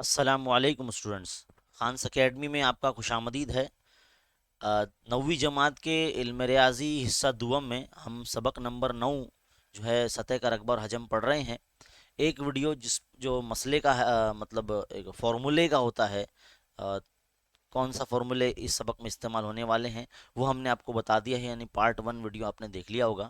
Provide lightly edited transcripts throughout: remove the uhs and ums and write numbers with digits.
अस्सलामुअलैकुम students. Khans academy में आपका खुशामदीद है। 9वीं जमात के इल्म रियाजी हिस्सा दुअम में हम सबक नंबर 9 जो है सतह का रकबा और हजम पढ़ रहे हैं। एक वीडियो जिस जो मसले का मतलब एक फार्मूले का होता है, कौन सा फॉर्मूले इस सबक में इस्तेमाल होने वाले हैं वो हमने आपको बता दिया है, यानी पार्ट 1 वीडियो आपने देख लिया होगा।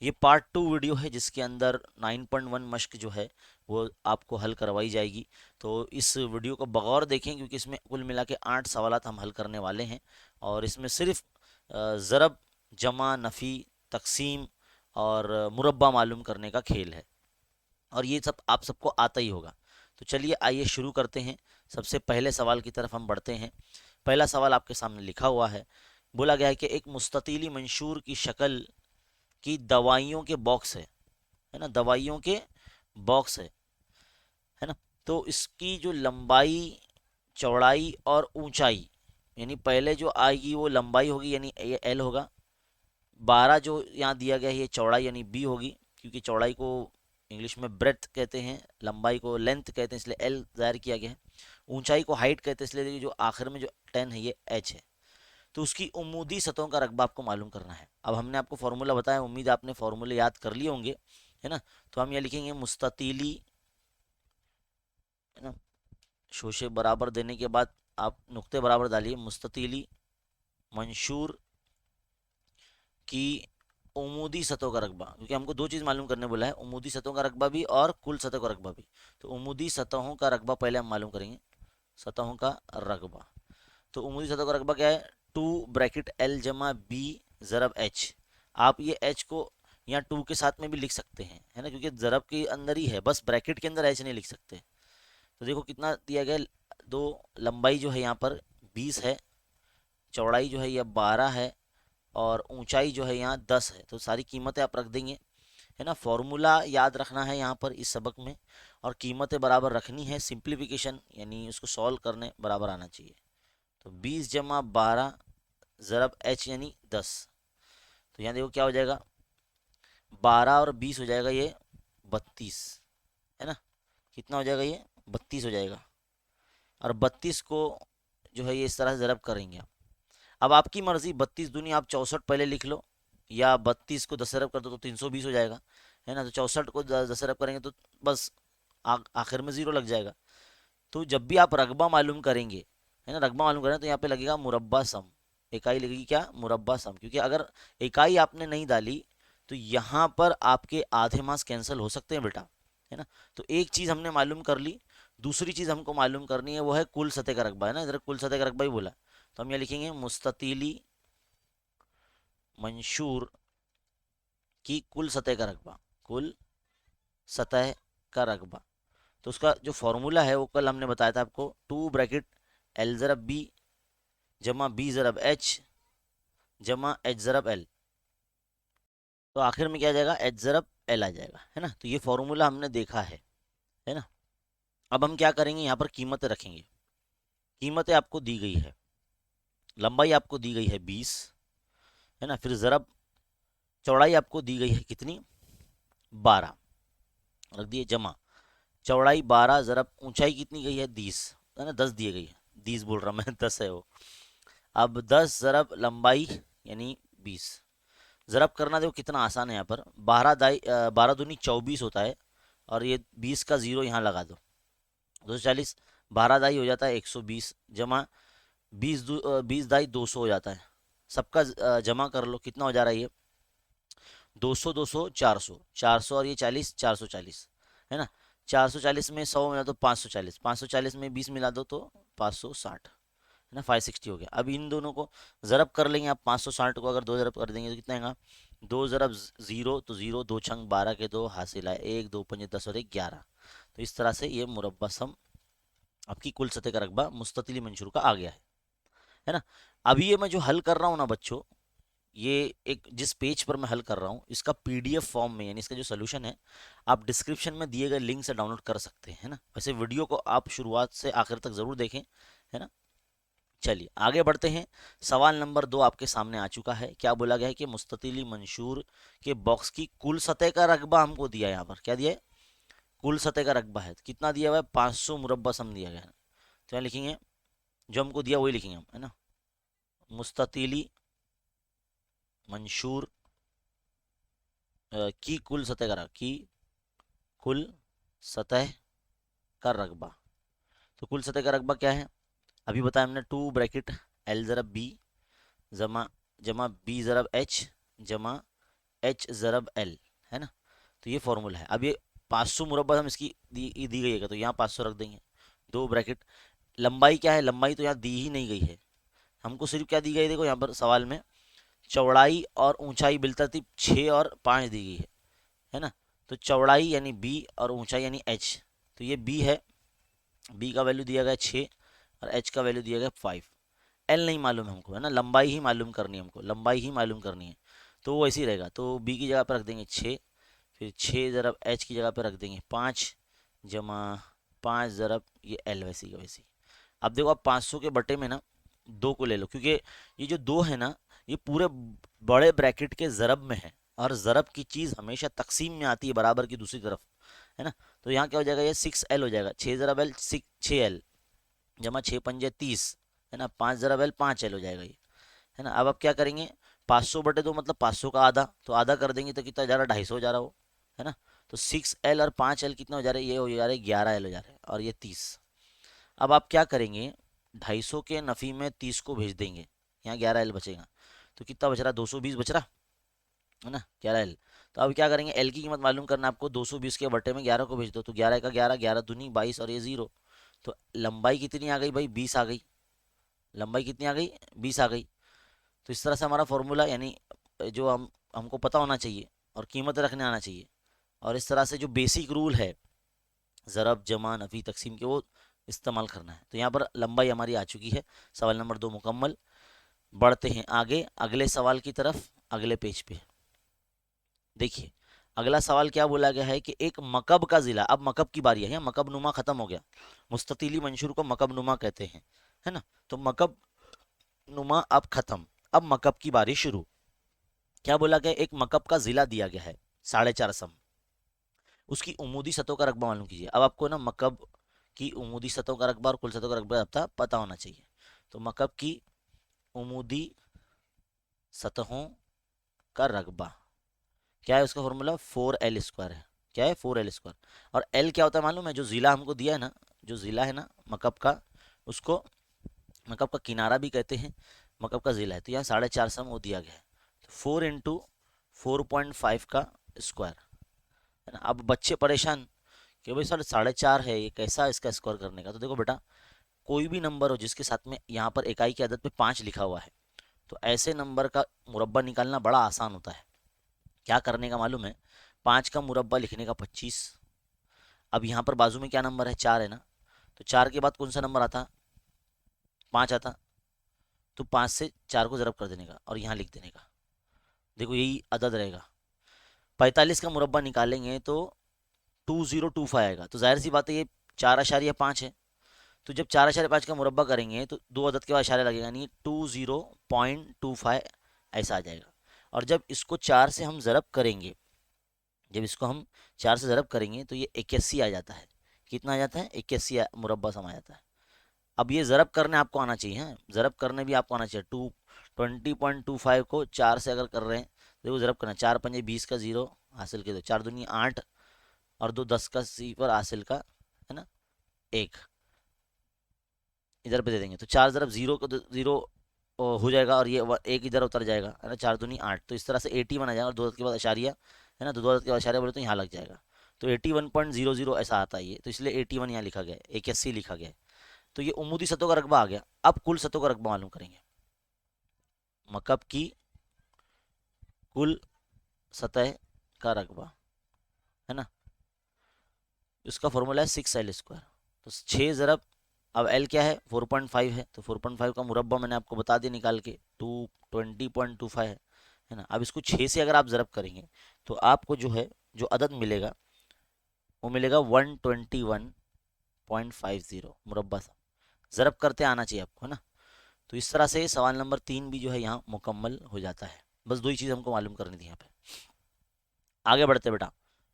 ये पार्ट 2 वीडियो है जिसके अंदर 9.1 मश्क जो है वो आपको हल करवाई जाएगी। तो इस वीडियो को बगौर देखें क्योंकि इसमें कुल मिला के 8 सवालात हम हल करने वाले हैं और इसमें सिर्फ ज़रब, जमा, नफ़ी, तकसीम और मुरब्बा मालूम करने का खेल है और ये सब आप सबको आता ही होगा। तो चलिए आइए शुरू करते हैं। सबसे पहले सवाल की तरफ हम बढ़ते हैं। पहला सवाल आपके सामने लिखा हुआ है। बोला गया है कि एक मुस्ततीली मंशूर की शक्ल की दवाइयों के बॉक्स है ना, दवाइयों के बॉक्स है ना। तो इसकी जो लंबाई, चौड़ाई और ऊंचाई, यानी पहले जो आएगी वो लंबाई होगी यानी ये एल होगा। 12 जो यहाँ दिया गया है ये चौड़ाई यानी बी होगी, क्योंकि चौड़ाई को इंग्लिश में ब्रेथ कहते हैं, लंबाई को लेंथ कहते हैं, इसलिए एल जाहिर किया गया है। ऊंचाई को हाइट कहते हैं, इसलिए जो आखिर में जो 10 है ये एच है। तो उसकी उम्मूदी सतहों का रकबा आपको मालूम करना है। अब हमने आपको फॉर्मूला बताया, उम्मीद आपने फॉर्मूले याद कर लिए होंगे, है ना। तो हम यहाँ लिखेंगे मुस्ततीली, है ना, शोशे बराबर देने के बाद आप नुक्ते बराबर डालिए। मुस्ततीली मंशूर की उमूदी सतहों का रकबा, क्योंकि हमको दो चीज़ मालूम करने बोला है, उमूदी सतहों का रकबा भी और कुल सतहों का रकबा भी। तो उमूदी सतहों का रकबा पहले हम मालूम करेंगे, सतहों का रकबा। तो उमूदी सतहों का रकबा क्या है? 2 ब्रैकेट L जमा B ज़रब H। आप ये H को यहाँ 2 के साथ में भी लिख सकते हैं, है ना, क्योंकि ज़रब के अंदर ही है, बस ब्रैकेट के अंदर H नहीं लिख सकते। तो देखो कितना दिया गया, दो, लंबाई जो है यहाँ पर 20 है, चौड़ाई जो है यह 12 है और ऊंचाई जो है यहाँ 10 है। तो सारी कीमतें आप रख देंगे, है ना। फॉर्मूला याद रखना है यहाँ पर इस सबक में और कीमतें बराबर रखनी है। सिंप्लीफिकेशन यानी उसको सॉल्व करने बराबर आना चाहिए। तो 20 जमा 12 ज़रब एच यानी 10। तो यहाँ देखो क्या हो जाएगा, 12 और 20 हो जाएगा ये 32, है ना। कितना हो जाएगा ये 32 हो जाएगा। और 32 को जो है ये इस तरह से ज़रब करेंगे आप। अब आपकी मर्जी, 32 दूनी आप 64 पहले लिख लो, या 32 को 10 अरब कर दो तो 320 हो जाएगा, है ना। तो 64 को 10 अरब करेंगे तो बस आखिर में ज़ीरो लग जाएगा। तो जब भी आप रकबा मालूम करेंगे, है ना, रकबा मालूम करें तो यहाँ पे लगेगा मुरब्बा सम, इकाई लगेगी क्या, मुरब्बा सम। क्योंकि अगर इकाई आपने नहीं डाली तो यहाँ पर आपके आधे मास कैंसिल हो सकते हैं बेटा, है ना। तो एक चीज़ हमने मालूम कर ली, दूसरी चीज़ हमको मालूम करनी है वो है कुल सतह का रकबा, है ना। इधर कुल सतह का रकबा ही बोला, तो हम यहाँ लिखेंगे मुस्ततीली मंशूर की कुल सतह का रकबा, कुल सतह का रकबा। तो उसका जो फॉर्मूला है वो कल हमने बताया था आपको, 2 ब्रैकेट L ज़रब B जमा B ज़रब H जमा H ज़रब L। तो आखिर में क्या आ जाएगा, H ज़रब L आ जाएगा, है ना। तो ये फॉर्मूला हमने देखा है ना। अब हम क्या करेंगे, यहाँ पर कीमतें रखेंगे। कीमतें आपको दी गई है, लंबाई आपको दी गई है 20, है ना। फिर ज़रब, चौड़ाई आपको दी गई है कितनी, 12 रख दिए, जमा चौड़ाई 12 ज़रब ऊंचाई कितनी गई है 30, है ना, 10 दिए गई है, 30 बोल रहा मैं 10 है वो। अब 10 ज़रब लंबाई यानी 20, ज़रब करना देखो कितना आसान है। यहाँ पर 12 दूनी 24 होता है और ये 20 का ज़ीरो यहाँ लगा दो, 240, 12 दाई हो जाता है 120 जमा 20 दाई 200 हो जाता है। सबका जमा कर लो, कितना हो जा रहा है ये, 200 200 400, 400 और ये 40, 440, है ना। 440 में 100 मिला दो 540, 540 में 20 मिला दो तो 560, है ना, 560 हो गया। अब इन दोनों को ज़रब कर लेंगे आप, 560 को अगर दो ज़रब कर देंगे तो कितना आएगा, दो ज़रब ज़ीरो तो ज़ीरो, दो छंग 12 के दो, हासिल आए 1, 2 पंजे 10 और 1 11। तो इस तरह से ये मुरब्बा सम आपकी कुल सतह का रकबा मुस्ततिली मंशूर का आ गया है ना। अभी ये मैं जो हल कर रहा हूँ ना बच्चों, ये एक जिस पेज पर मैं हल कर रहा हूँ इसका पीडीएफ फॉर्म में, यानी इसका जो सोल्यूशन है आप डिस्क्रिप्शन में दिए गए लिंक से डाउनलोड कर सकते हैं, है ना। वैसे वीडियो को आप शुरुआत से आखिर तक ज़रूर देखें, है ना। चलिए आगे बढ़ते हैं। सवाल नंबर 2 आपके सामने आ चुका है। क्या बोला गया है कि मुस्ततिली मंशूर के बॉक्स की कुल सतह का रकबा हमको दिया है। यहाँ पर क्या दिया है, कुल सतह का रकबा है, कितना दिया हुआ है, 500 मुरब्बा सम दिया गया है। तो यहाँ लिखेंगे जो हमको दिया वही लिखेंगे हम, है ना। मुस्ततीली मंशूर की कुल सतह का की कुल सतह का रकबा। तो कुल सतह का रकबा क्या है, अभी बताया हमने, 2 ब्रैकेट एल ज़रब बी जमा जमा बी ज़रब एच जमा एच ज़रब एल, है ना। तो ये फॉर्मूला है। अब ये 500 मुरब्बा हम इसकी दी गई है, तो यहाँ 500 रख देंगे, 2 ब्रैकेट। लंबाई क्या है, लंबाई तो यहाँ दी ही नहीं गई है हमको, सिर्फ क्या दी गई है, देखो यहाँ पर सवाल में चौड़ाई और ऊंचाई बिलतरतीब 6 और 5 दी गई है ना। तो चौड़ाई यानी बी और ऊंचाई यानी एच, तो ये बी है, बी का वैल्यू दिया गया 6 और एच का वैल्यू दिया गया 5। एल नहीं मालूम है हमको, है ना, लंबाई ही मालूम करनी है हमको, लंबाई ही मालूम करनी है। तो वो ऐसे ही रहेगा, तो बी की जगह पर रख देंगे 6, फिर 6 ज़रब एच की जगह पर रख देंगे 5 जमा 5 ज़रब ये एल, वैसी का वैसी। अब देखो, आप 500 के बटे में ना 2 को ले लो, क्योंकि ये जो 2 है ना, ये पूरे बड़े ब्रैकेट के ज़रब में है, और ज़रब की चीज़ हमेशा तकसीम में आती है बराबर की दूसरी तरफ, है ना। तो यहाँ क्या हो जाएगा, ये 6L हो जाएगा, 6 ज़रब एल 6L जमा 6 पंजे 30, है ना, 5 ज़रब एल 5L हो जाएगा ये, है ना। अब आप क्या करेंगे, 500 बटे 2 मतलब 500 का आधा, तो आधा कर देंगे तो कितना जा रहा है, 250 हो जा रहा हो, है ना। तो 6L और 5L कितना हो जा रहा है, ये हो जा रहा है 11L हो जा रहा है, और ये 30। अब आप क्या करेंगे, 250 के नफ़ी में 30 को भेज देंगे, यहाँ 11L बचेगा, तो कितना बच रहा है, 220 बच रहा है ना, 11L। तो अब क्या करेंगे, एल की कीमत मालूम करना आपको, 220 के बटे में 11 को भेज दो, तो 11 का 11, 11 दूनी 22 और ये 0। तो लंबाई कितनी आ गई भाई, 20 आ गई, लंबाई कितनी आ गई, 20 आ गई। तो इस तरह से हमारा फॉर्मूला, यानी जो हमको पता होना चाहिए और कीमत रखने आना चाहिए, और इस तरह से जो बेसिक रूल है ज़रब जमा नफ़ी तकसीम के, वो इस्तेमाल करना है। तो यहाँ पर लंबाई हमारी आ चुकी है, सवाल नंबर 2 मुकम्मल। बढ़ते हैं आगे अगले सवाल की तरफ, अगले पेज पे देखिए। अगला सवाल क्या बोला गया है कि एक मकब का ज़िला, अब मकब की बारी है, यहाँ मकब नुमा ख़त्म हो गया, मुस्ततीली मंशूर को मकब नुमा कहते हैं, है ना। तो मकब नुमा अब ख़त्म, अब मकब की बारी शुरू। क्या बोला गया, एक मकब का ज़िला दिया गया है 4.5 सम, उसकी उमूदी सतहों का रकबा मालूम कीजिए। अब आपको ना मकब की उमूदी सतहों का रकबा और कुल सतहों का रकबा पता होना चाहिए। तो मकब की उमूदी सतहों का रकबा क्या है, उसका फॉर्मूला 4L² है। क्या है, 4L²। और L क्या होता है मालूम है, जो ज़िला हमको दिया है ना, जो ज़िला है ना मकब का, उसको मकब का किनारा भी कहते हैं, मकब का ज़िला है। तो यहाँ 4.5 सम वो दिया गया है, तो 4 × 4.5 का स्क्वायर, है ना। अब बच्चे परेशान कि भाई सर 4.5 है, ये कैसा इसका स्क्वायर करने का। तो देखो बेटा, कोई भी नंबर हो जिसके साथ में यहाँ पर इकाई की आदत पे 5 लिखा हुआ है, तो ऐसे नंबर का मुरब्बा निकालना बड़ा आसान होता है। क्या करने का मालूम है, 5 का मुरब्बा लिखने का 25। अब यहाँ पर बाजू में क्या नंबर है, 4 है ना, तो 4 के बाद कौन सा नंबर आता, 5 आता, तो 5 से 4 को ज़रब कर देने का और यहाँ लिख देने का। देखो यही अदद रहेगा। 45 का मुरब्बा निकालेंगे तो 2025 आएगा, तो जाहिर सी बात है ये 4.5 है। तो जब 4.5 का मुरब्बा करेंगे तो 2 अदद के बाद इशारा लगेगा, यानी 20.25 ऐसा आ जाएगा। और जब इसको 4 से हम ज़रब करेंगे, जब इसको हम 4 से ज़रब करेंगे तो ये 81 आ जाता है। कितना आ जाता है, 81 मुरब्बा सम आ जाता है। अब ये ज़रब करने आपको आना चाहिए, हैं ज़रब करने भी आपको आना चाहिए। 20.25 को 4 से अगर कर रहे हैं, देखो ज़रब करना, 4 पंजे 20 का 0 हासिल के दो, 4 दूनी 8 और 2 10 का सिफर हासिल का, है ना, 1 इधर पे दे देंगे, तो 4 ज़रब 0 को 0 हो जाएगा, और ये 1 इधर उतर जाएगा, है ना, 4 दूनी 8। तो इस तरह से 80 बना जाएगा, और 2 अदद के बाद अशारिया, है ना, तो 2 अदद के बाद अशारिया बोले तो यहाँ लग जाएगा। तो 81.00 ऐसा आता है ये, तो इसलिए 81 यहाँ लिखा गया है, 81 लिखा गया है। तो ये उमूदी सतहों का रकबा आ गया। अब कुल सतहों का रकबा मालूम करेंगे। मकब की कुल सतह का रकबा, है ना, इसका फॉर्मूला है 6L²। तो 6 ज़रब, अब L क्या है, 4.5 है, तो 4.5 का मुरब्बा मैंने आपको बता दिया निकाल के, 20.25 है ना। अब इसको 6 से अगर आप ज़रब करेंगे तो आपको जो है, जो अदद मिलेगा वो मिलेगा 121.50 मुरब्बा सा। ज़रब करते आना चाहिए आपको, है ना। तो इस तरह से सवाल नंबर 3 भी जो है यहाँ मुकम्मल हो जाता है। बस 2 ही चीज़ हमको मालूम करनी थी यहाँ पे। आगे बढ़ते बेटा,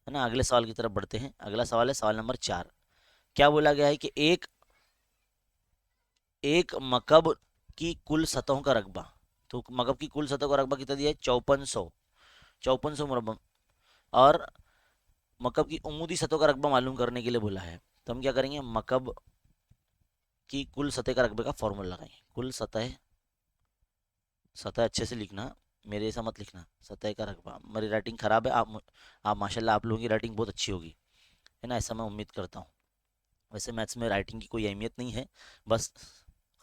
है ना। अगले सवाल की तरफ बढ़ते हैं। अगला सवाल है सवाल नंबर 4। क्या बोला गया है कि एक एक मकब की कुल सतहों का रकबा। तो मकब की कुल सतहों का रकबा कितना दिया है? 5400, 5400 मुरब्बा। और मकब की उमूदी सतहों का रकबा मालूम करने के लिए बोला है। तो हम क्या करेंगे, मकब की कुल सतह का रकबे का फॉर्मूला लगाएंगे। कुल सतह, सतह अच्छे से लिखना, मेरे ऐसा मत लिखना, सतह का रकबा। मेरी राइटिंग खराब है, आप माशाल्लाह आप लोगों की राइटिंग बहुत अच्छी होगी, है ना, ऐसा मैं उम्मीद करता हूँ। वैसे मैथ्स में राइटिंग की कोई अहमियत नहीं है, बस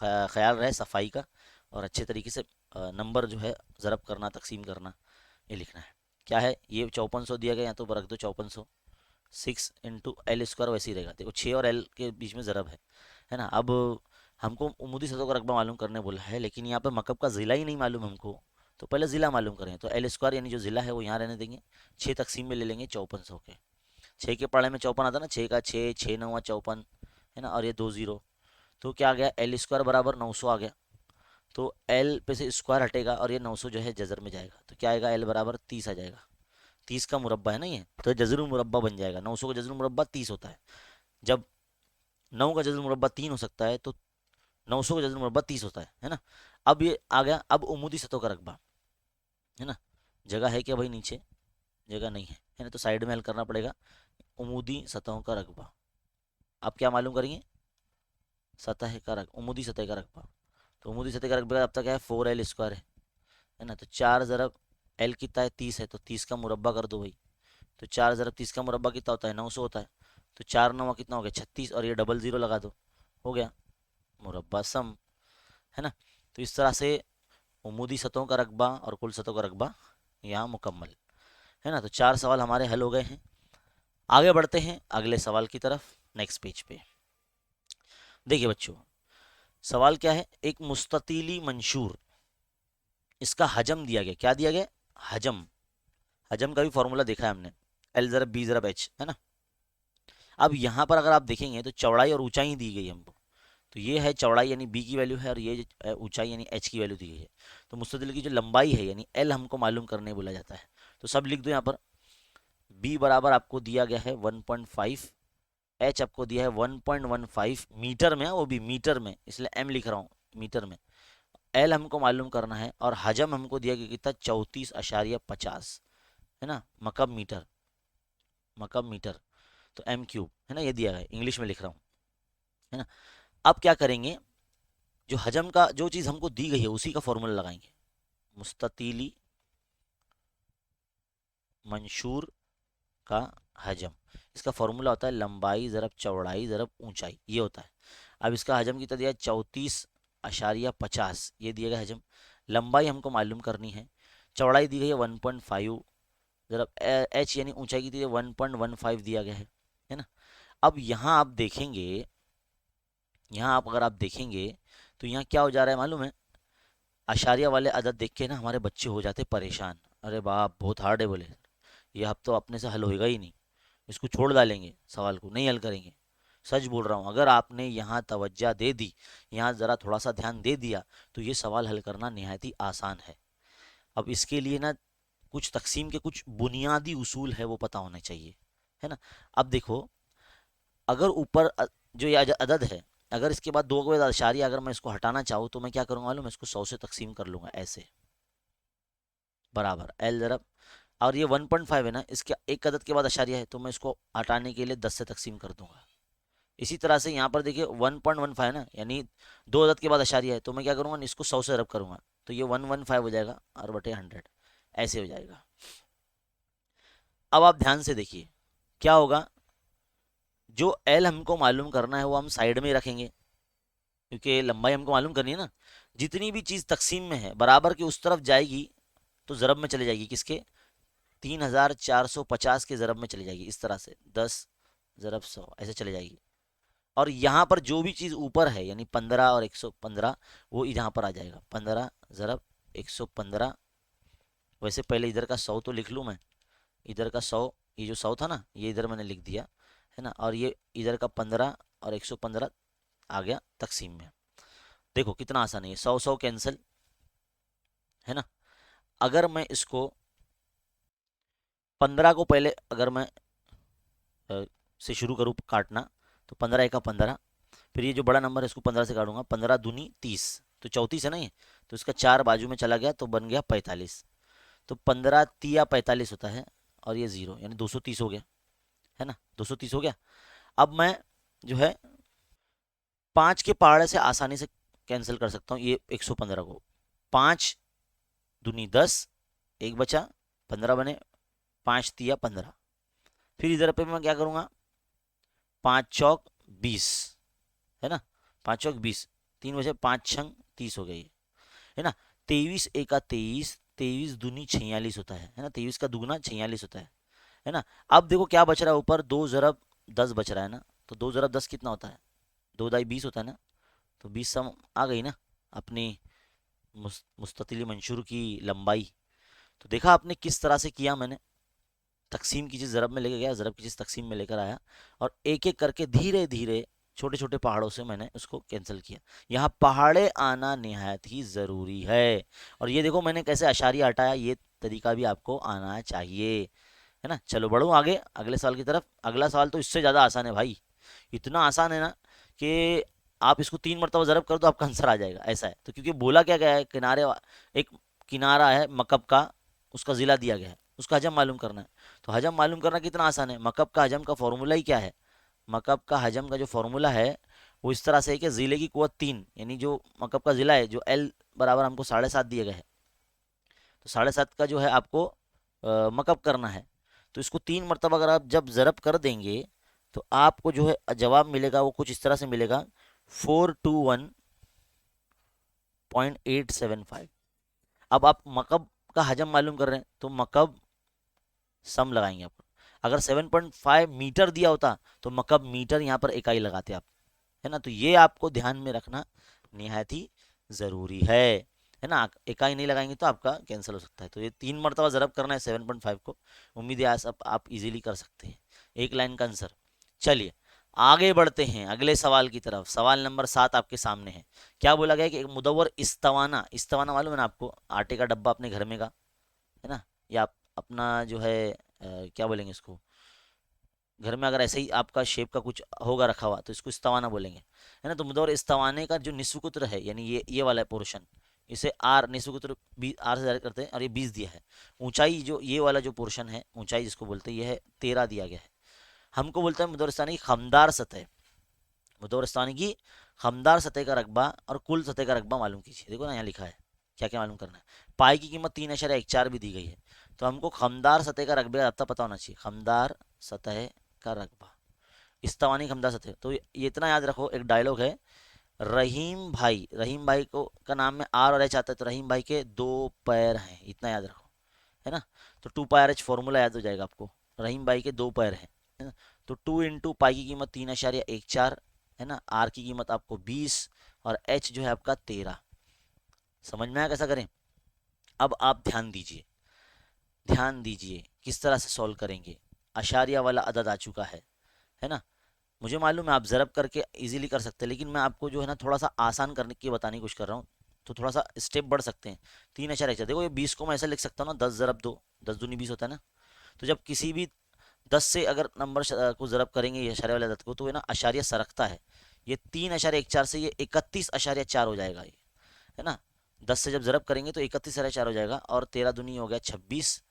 ख्याल रहे सफाई का, और अच्छे तरीके से नंबर जो है ज़रब करना, तकसीम करना, ये लिखना है। क्या है ये? 5400 दिया गया, यहाँ तो रख दो 5400। 6 × L² वैसे ही रहेगा। देखो 6 और L के बीच में ज़रब है ना। अब हमको उमूदी सतह का रकबा मालूम करने बोला है, लेकिन यहाँ पे मकब का ज़िला ही नहीं मालूम हमको। तो पहले ज़िला मालूम करें। तो L² यानी जो ज़िला है वो यहाँ रहने देंगे, 6 तकसीम में ले लेंगे 5400 के। 6 के पढ़ाई में 54 आता ना, 6 का 6, 6 9 54, है ना। और ये 2 0, तो क्या आ गया? L² बराबर 900 आ गया। तो L पे से स्क्वायर हटेगा और ये 900 जो है जजर में जाएगा, तो क्या आएगा? L बराबर 30 आ जाएगा। 30 का मुरब्बा है ना ये, तो जजर मुरब्बा बन जाएगा। 900 का जजर मुरब्बा 30 होता है। जब 9 का जजर मुरब्बा 3 हो सकता है, तो 900 का जजर मुरब्बा 30 होता है ना। अब ये आ गया। अब उमूदी सतह का रकबा, है ना। जगह है क्या भाई? नीचे जगह नहीं है ना, तो साइड में हल करना पड़ेगा। उमूदी सतहों का रकबा, आप क्या मालूम करेंगे? सतह का रकबा, उमूदी सतह का रकबा। तो उमूदी सतह का रकबा अब तक है 4L² है ना। तो 4 ज़रब L कितना है? 30 है, तो 30 का मुरब्बा कर दो भाई। तो 4 ज़रब 30 का मुरब्बा कितना होता है? 900 होता है। तो 4 9 कितना हो गया? 36, और ये डबल ज़ीरो लगा दो, हो गया मुरब्बा सम, है ना। तो इस तरह से उमूदी सतहों का रकबा और कुल सतहों का रकबा यहाँ मुकम्मल, है ना। तो 4 सवाल हमारे हल हो गए हैं। आगे बढ़ते हैं अगले सवाल की तरफ, नेक्स्ट पेज पे। देखिए बच्चों, सवाल क्या है? एक मुस्ततीली मंशूर, इसका हजम दिया गया। क्या दिया गया? हजम। हजम का भी फॉर्मूला देखा है हमने, L ज़रब B ज़रब H, है ना। अब यहाँ पर अगर आप देखेंगे तो चौड़ाई और ऊंचाई दी गई है हमको। तो ये है चौड़ाई यानी B की वैल्यू है, और ये ऊंचाई यानी H की वैल्यू दी गई है। तो मुस्ततिल की जो लंबाई है यानी L हमको मालूम करने बोला जाता है। तो सब लिख दो यहाँ पर। B बराबर आपको दिया गया है 1.5, H आपको दिया है 1.15 मीटर में, वो भी मीटर में, इसलिए M लिख रहा हूँ मीटर में। L हमको मालूम करना है, और हजम हमको दिया गया कितना? 34.50, है ना। मकब मीटर, मकब मीटर, तो M³ है ना, ये दिया है, इंग्लिश में लिख रहा हूँ, है ना। अब क्या करेंगे? जो हजम का जो चीज़ हमको दी गई है उसी का फॉर्मूला लगाएंगे। मुस्ततीली मंशूर का हजम, इसका फॉर्मूला होता है लंबाई ज़रब चौड़ाई ज़रब ऊंचाई, ये होता है। अब इसका हजम कितना दिया है? 34.50, ये दिया गया हजम। लंबाई हमको मालूम करनी है, चौड़ाई दी गई है 1.5, ज़रब H यानी ऊंचाई की दी है 1.15 दिया गया है ना। अब यहाँ आप देखेंगे, यहाँ आप अगर आप देखेंगे तो यहाँ क्या हो जा रहा है मालूम है? अशारिया वाले अदद देख के ना हमारे बच्चे हो जाते परेशान। अरे बाप बहुत हार्ड है बोले, ये अब तो अपने से हल होएगा ही नहीं, इसको छोड़ डालेंगे, सवाल को नहीं हल करेंगे। सच बोल रहा हूँ, अगर आपने यहाँ तवज्जा दे दी, यहाँ ज़रा थोड़ा सा ध्यान दे दिया, तो ये सवाल हल करना निहायत ही आसान है। अब इसके लिए ना कुछ तकसीम के कुछ बुनियादी उसूल है वो पता होने चाहिए, है ना। अब देखो, अगर ऊपर जो ये अदद है, अगर इसके बाद दो के बाद अशारिया, अगर मैं इसको हटाना चाहूँ तो मैं क्या करूँगा मालूम है? इसको 100 से तकसीम कर लूँगा ऐसे, बराबर L ज़रब, और ये 1.5 है ना, इसके एक अदद के बाद अशारिया है, तो मैं इसको हटाने के लिए 10 से तकसीम कर दूंगा। इसी तरह से यहाँ पर देखिए 1.15 है ना, यानी दो अदद के बाद अशारिया है, तो मैं क्या करूँगा? इसको 100 से रब करूँगा, तो ये 115 हो जाएगा, और बटे 100 ऐसे हो जाएगा। अब आप ध्यान से देखिए क्या होगा। जो L हमको मालूम करना है वो हम साइड में ही रखेंगे, क्योंकि लंबाई हमको मालूम करनी है ना। जितनी भी चीज़ तकसीम में है बराबर की उस तरफ जाएगी, तो ज़रब में चले जाएगी, किसके? 3450 के ज़रब में चली जाएगी, इस तरह से 10 ज़रब 100 ऐसे चले जाएगी। और यहाँ पर जो भी चीज़ ऊपर है यानी 15 और 115, वो यहाँ पर आ जाएगा, 15 ज़रब 115। वैसे पहले इधर का 100 तो लिख लूँ मैं, इधर का 100, ये जो 100 था ना ये इधर मैंने लिख दिया, है ना। और ये इधर का 15 और 115 आ गया तकसीम में। देखो कितना आसान है, 100 100 कैंसिल, है ना। अगर मैं इसको 15 को पहले अगर मैं से शुरू करूँ काटना, तो 15 एका 15, फिर ये जो बड़ा नंबर है इसको 15 से काटूंगा, 15 दूनी 30, तो 34 है ना ये, तो इसका 4 बाजू में चला गया तो बन गया 45। तो 15 तिया 45 होता है, और ये जीरो यानी 230 हो गया, है ना, 230 हो गया। अब मैं जो है 5 के पहाड़े से आसानी से कैंसिल कर सकता हूँ ये 115 को। 5 दूनी 10, एक बचा, 15 बने, 5 तिया 15। फिर इधर पे मैं क्या करूँगा, 5 चौक 20, है ना, 5 चौक 20, 3 बचे, 5 छंग 30 हो गई, है ना। 23 एका 23, 23 दूनी 46 होता है ना, 23 का दुगना 46 होता है ना। अब देखो क्या बच रहा है ऊपर, 2 ज़रब 10 बच रहा है ना, तो 2 ज़रब 10 कितना होता है, 2 दाई 20 होता है ना, तो 20 सम आ गई ना अपनी मुस्ततिल मंशूर की लंबाई। तो देखा आपने किस तरह से किया मैंने, तकसीम की चीज़ ज़रब में लेके गया, ज़रब की चीज़ तकसीम में लेकर आया, और एक एक करके धीरे धीरे छोटे छोटे पहाड़ों से मैंने उसको कैंसिल किया। यहाँ पहाड़े आना निहायत ही ज़रूरी है। और ये देखो मैंने कैसे अशारिया हटाया, ये तरीका भी आपको आना चाहिए, है ना। चलो बढ़ो आगे अगले सवाल की तरफ। अगला सवाल तो इससे ज़्यादा आसान है भाई, इतना आसान है ना कि आप इसको 3 मरतबा ज़रब कर दो आपका आंसर आ जाएगा, ऐसा है। तो क्योंकि बोला क्या गया है, एक किनारा है मकब का, उसका ज़िला दिया गया है, उसका हजम मालूम करना है। तो हजम मालूम करना कितना आसान है, मकब का हजम का फॉर्मूला ही क्या है, मकब का हजम का जो फॉर्मूला है वो इस तरह से है कि ज़िले की कुव्वत 3, यानी जो मकब का ज़िला है, जो एल बराबर हमको 7.5 दिया गया है, तो 7.5 का जो है आपको मकब करना है। तो इसको 3 मरतबा अगर आप जब ज़रब कर देंगे तो आपको जो है जवाब मिलेगा वो कुछ इस तरह से मिलेगा, 421.875। अब आप मकब का हजम मालूम कर रहे हैं तो मकब सम लगाएंगे आप। अगर 7.5 मीटर दिया होता तो मकब मीटर यहाँ पर इकाई लगाते आप, है ना। तो ये आपको ध्यान में रखना निहायत ही ज़रूरी है ना। इकाई नहीं लगाएंगे तो आपका कैंसिल हो सकता है। तो ये 3 मरतबा ज़रब करना है 7.5 को। उम्मीद है आज आप इजीली कर सकते हैं, एक लाइन का आंसर। चलिए आगे बढ़ते हैं अगले सवाल की तरफ। सवाल नंबर 7 आपके सामने है। क्या बोला गया कि एक मुदव्वर इस्तवाना, इस्तवाना मालूम है ना आपको, आटे का डब्बा अपने घर में का, है ना, या आप अपना जो है क्या बोलेंगे इसको, घर में अगर ऐसे ही आपका शेप का कुछ होगा रखा हुआ तो इसको इस्तवाना बोलेंगे, है ना। तो मुदव्वर इस्तवाने का जो निस्फ कुत्र है, यानी ये वाला पोर्शन, इसे आर निस्फ कुत्र आर से जाहिर करते हैं, और ये 20 दिया है। ऊंचाई जो ये वाला जो पोर्शन है, ऊंचाई जिसको बोलते हैं, ये है 13 दिया गया है। हमको बोलता है मुदव्वरिस्तानी की खमदार सतह, मुदव्वरिस्तानी की खमदार सतह का रकबा और कुल सतह का रकबा मालूम कीजिए। देखो ना यहाँ लिखा है क्या क्या मालूम करना है। पाई की कीमत 3.14 भी दी गई है, तो हमको खमदार सतह का रकबे का रब्ता पता होना चाहिए। खमदार सतह का रकबा, इस्तवानी खमदार सतह। तो ये इतना याद रखो, एक डायलॉग है, रहीम भाई को का नाम में आर और एच आता है, तो रहीम भाई के 2 पैर हैं, इतना याद रखो, है ना। तो 2 π/h फॉर्मूला याद हो जाएगा आपको, रहीम भाई के 2 पैर हैं, है ना। तो 2 × पाई की कीमत 3.14, है ना, आर की कीमत आपको 20, और एच जो है आपका 13। समझ में आया कैसा करें। अब आप ध्यान दीजिए, ध्यान दीजिए किस तरह से सॉल्व करेंगे। अशारिया वाला अदद आ चुका है ना। मुझे मालूम है आप ज़रब करके इजीली कर सकते हैं, लेकिन मैं आपको जो है ना थोड़ा सा आसान करने की बताने की कोशिश कर रहा हूँ, तो थोड़ा सा स्टेप बढ़ सकते हैं। 3.14 देखो, ये 20 को मैं ऐसा लिख सकता हूँ ना, 10 ज़रब 2, 10 दूनी 20 होता है ना। तो जब किसी भी 10 से अगर नंबर को ज़रब करेंगे ये अशारिया वाले अदद को, तो ये ना अशारिया सरकता है। ये 3.14 से ये 31.4 हो जाएगा ये, है ना। 10 से जब ज़रब करेंगे तो 31.4 हो जाएगा, और 13 दूनी हो गया 26,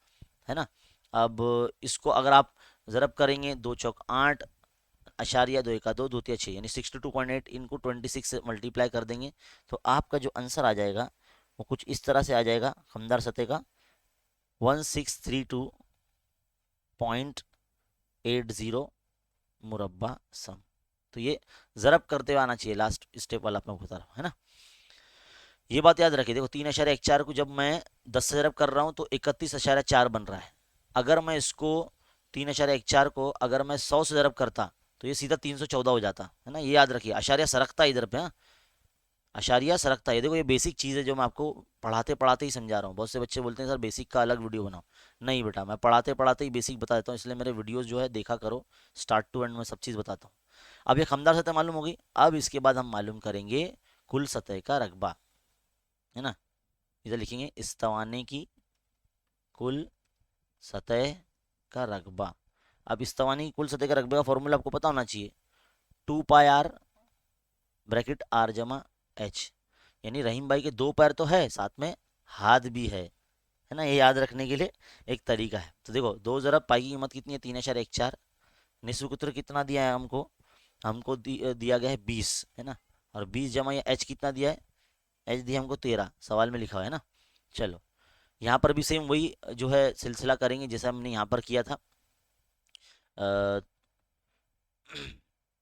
है ना। अब इसको अगर आप ज़रब करेंगे, 2 चौक 8, अशारिया 2 एका 2, 2 तिया 6, यानी 62.8, इनको 26 से मल्टीप्लाई कर देंगे तो आपका जो आंसर आ जाएगा वो कुछ इस तरह से आ जाएगा, खमदार सतह का 1632.80 मुरब्बा सम। तो ये ज़रब करते हुए आना चाहिए, लास्ट स्टेप वाला आपको बता रहा हूँ, है ना। ये बात याद रखिए। देखो 3.14 को जब मैं 10 से ज़रब कर रहा हूँ तो 31.4 बन रहा है। अगर मैं इसको 3.14 को अगर मैं 100 से ज़रब करता तो ये सीधा 314 हो जाता, है ना। ये याद रखिए, अशारिया सरकता है इधर पे, हाँ, अशारिया सरकता है। देखो ये बेसिक चीज़ है जो मैं आपको पढ़ाते पढ़ाते ही समझा रहा हूँ। बहुत से बच्चे बोलते हैं सर बेसिक का अलग वीडियो बनाओ, नहीं बेटा, मैं पढ़ाते पढ़ाते ही बेसिक बता देता हूँ, इसलिए मेरे वीडियोस जो है देखा करो, स्टार्ट टू एंड में सब चीज़ बताता हूँ। अब ये खमदार सतह मालूम होगी, अब इसके बाद हम मालूम करेंगे कुल सतह का रकबा, है ना। इधर लिखेंगे इस्तवाने की कुल सतह का रकबा। अब इस्तवानी कुल सतह का रकबे का फॉर्मूला आपको पता होना चाहिए, 2 पाई आर ब्रैकेट आर जमा एच, यानी रहीम भाई के 2 पैर तो है, साथ में हाथ भी है ना, ये याद रखने के लिए एक तरीका है। तो देखो 2 ज़रब पाई की कीमत कितनी है, 3.14, निस्फ सूत्र कितना दिया है हमको, हमको दिया गया है 20, है ना, और 20 जमा ये एच कितना दिया है, एच दिया हमको 13, सवाल में लिखा हुआ है ना। चलो यहाँ पर भी सेम वही जो है सिलसिला करेंगे जैसा हमने यहाँ पर किया था। अ,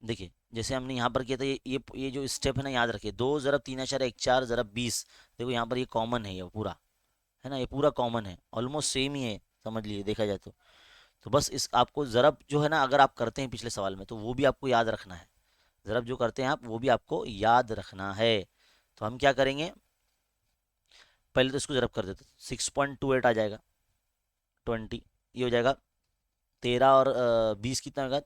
देखिए जैसे हमने यहाँ पर किया था, ये जो स्टेप है ना, याद रखिए, 2 ज़रब 3.14 ज़रब 20, देखो यहाँ पर ये कॉमन है, ये पूरा है ना, ये पूरा कॉमन है, ऑलमोस्ट सेम ही है, समझ लीजिए देखा जाए तो बस इस आपको ज़रब जो है ना, अगर आप करते हैं पिछले सवाल में तो वो भी आपको याद रखना है, ज़रब जो करते हैं आप वो भी आपको याद रखना है। तो हम क्या करेंगे, पहले तो इसको ज़रब कर देते, 6.28 आ जाएगा, 20, ये हो जाएगा 13 और 20 कितना होगा,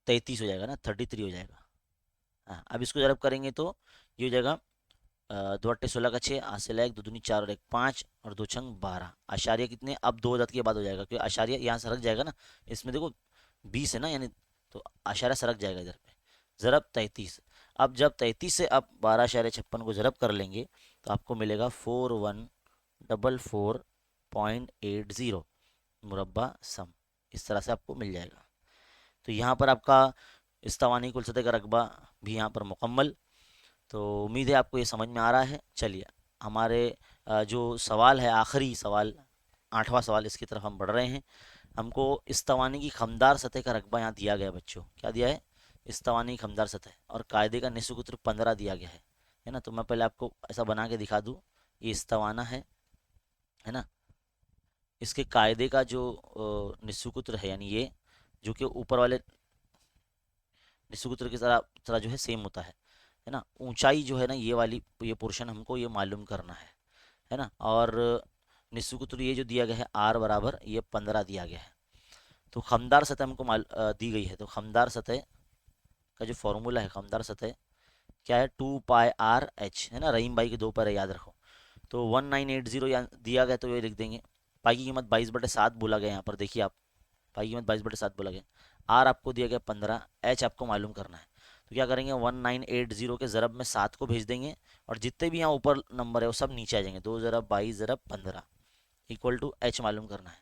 33 हो जाएगा ना, 33 हो जाएगा। हाँ अब इसको ज़रब करेंगे तो ये हो जाएगा 2 8 16 का 6, आठ से एक, दो दूनी 4 और 1 5 और 2 6 12, आशार्य कितने, अब 2 अदद के बाद हो जाएगा क्योंकि आशार्य यहाँ सरक जाएगा ना, इसमें देखो 20 है ना, यानी तो आशार्य सरक जाएगा इधर पे, ज़रब 33। अब जब 33 से अब 12.56 को ज़रब कर लेंगे तो आपको मिलेगा 4144.80 मुरब्बा सम, इस तरह से आपको मिल जाएगा। तो यहाँ पर आपका इस्तवानी कुल सतह का रकबा भी यहाँ पर मुकम्मल। तो उम्मीद है आपको ये समझ में आ रहा है। चलिए हमारे जो सवाल है, आखिरी सवाल, 8वां सवाल, इसकी तरफ हम बढ़ रहे हैं। हमको इस्तवानी की खमदार सतह का रकबा यहाँ दिया गया है बच्चों, क्या दिया है, इस्तवानी की खमदार सतह, और कायदे का निस्फ सूत्र 15 दिया गया है ना। तो मैं पहले आपको ऐसा बना के दिखा दूँ, ये इस्तवाना है ना, इसके कायदे का जो निस्फ सूत्र है, यानी ये जो कि ऊपर वाले निस्फ सूत्र की तरह तरह जो है सेम होता है ना, ऊंचाई जो है ना, ये वाली ये पोर्शन हमको ये मालूम करना है ना, और निस्फ सूत्र ये जो दिया गया है आर बराबर ये 15 दिया गया है। तो खमदार सतह हमको दी गई है, तो खमदार सतह का जो फॉर्मूला है, खमदार सतह क्या है, 2 पाई आर एच, है ना, रहीम भाई के 2 पैर है, याद रखो। तो 1980 दिया गया तो ये लिख देंगे, पाई की कीमत 22/7 बोला गया, यहाँ पर देखिए आप, पाई की कीमत 22/7 बोला गया, आर आपको दिया गया 15, एच आपको मालूम करना है। तो क्या करेंगे, 1980 के ज़रब में 7 को भेज देंगे, और जितने भी यहाँ ऊपर नंबर है वो सब नीचे आ जाएंगे, 2 ज़रब 22 ज़रब 15 इक्वल टू एच मालूम करना है।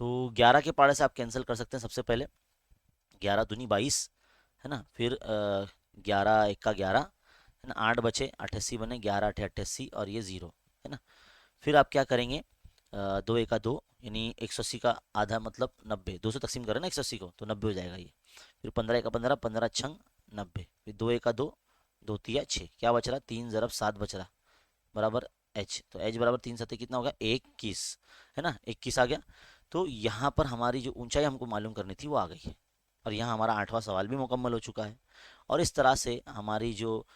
तो 11 के पाड़े से आप कैंसिल कर सकते हैं, सबसे पहले 11 दूनी 22, है ना, फिर 11 × 1 = 11, है ना, 8 बचे, 88 बने, 11 × 8 = 88 और ये 0, है ना। फिर आप क्या करेंगे, 2 × 1 = 2, यानी 180 का आधा मतलब 90, 2 से तकसीम करें ना 180 को तो 90 हो जाएगा ये। फिर 15 × 1 = 15, 15×6 = 90, फिर 2 × 1 = 2, 2 × 3 = 6, क्या बच रहा, 3 × 7 बच रहा, बराबर एच। तो एच बराबर 3 × 7 कितना होगा, 21, है ना, 21 आ गया। तो यहाँ पर हमारी जो ऊंचाई हमको मालूम करनी थी वो आ गई है, और यहाँ हमारा 8वां सवाल भी मुकम्मल हो चुका है। और इस तरह से हमारी जो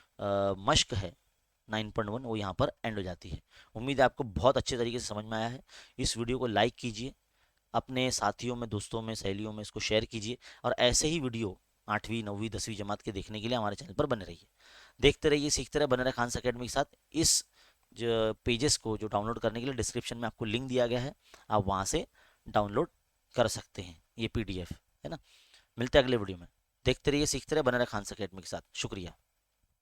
मश्क है 9.1 वो यहाँ पर एंड हो जाती है। उम्मीद है आपको बहुत अच्छे तरीके से समझ में आया है। इस वीडियो को लाइक कीजिए, अपने साथियों में, दोस्तों में, सहेलियों में इसको शेयर कीजिए, और ऐसे ही वीडियो 8वीं 9वीं 10वीं जमात के देखने के लिए हमारे चैनल पर बने रहिए। देखते रहिए, सीखते रहिए, बने रहे खान्स अकेडमी के साथ। इस जो पेजेस को जो डाउनलोड करने के लिए डिस्क्रिप्शन में आपको लिंक दिया गया है, आप वहाँ से डाउनलोड कर सकते हैं ये PDF, है ना। मिलते हैं अगले वीडियो में, देखते रहिए, सीखते रहिए, बने रहे खान्स अकेडमी के साथ। शुक्रिया।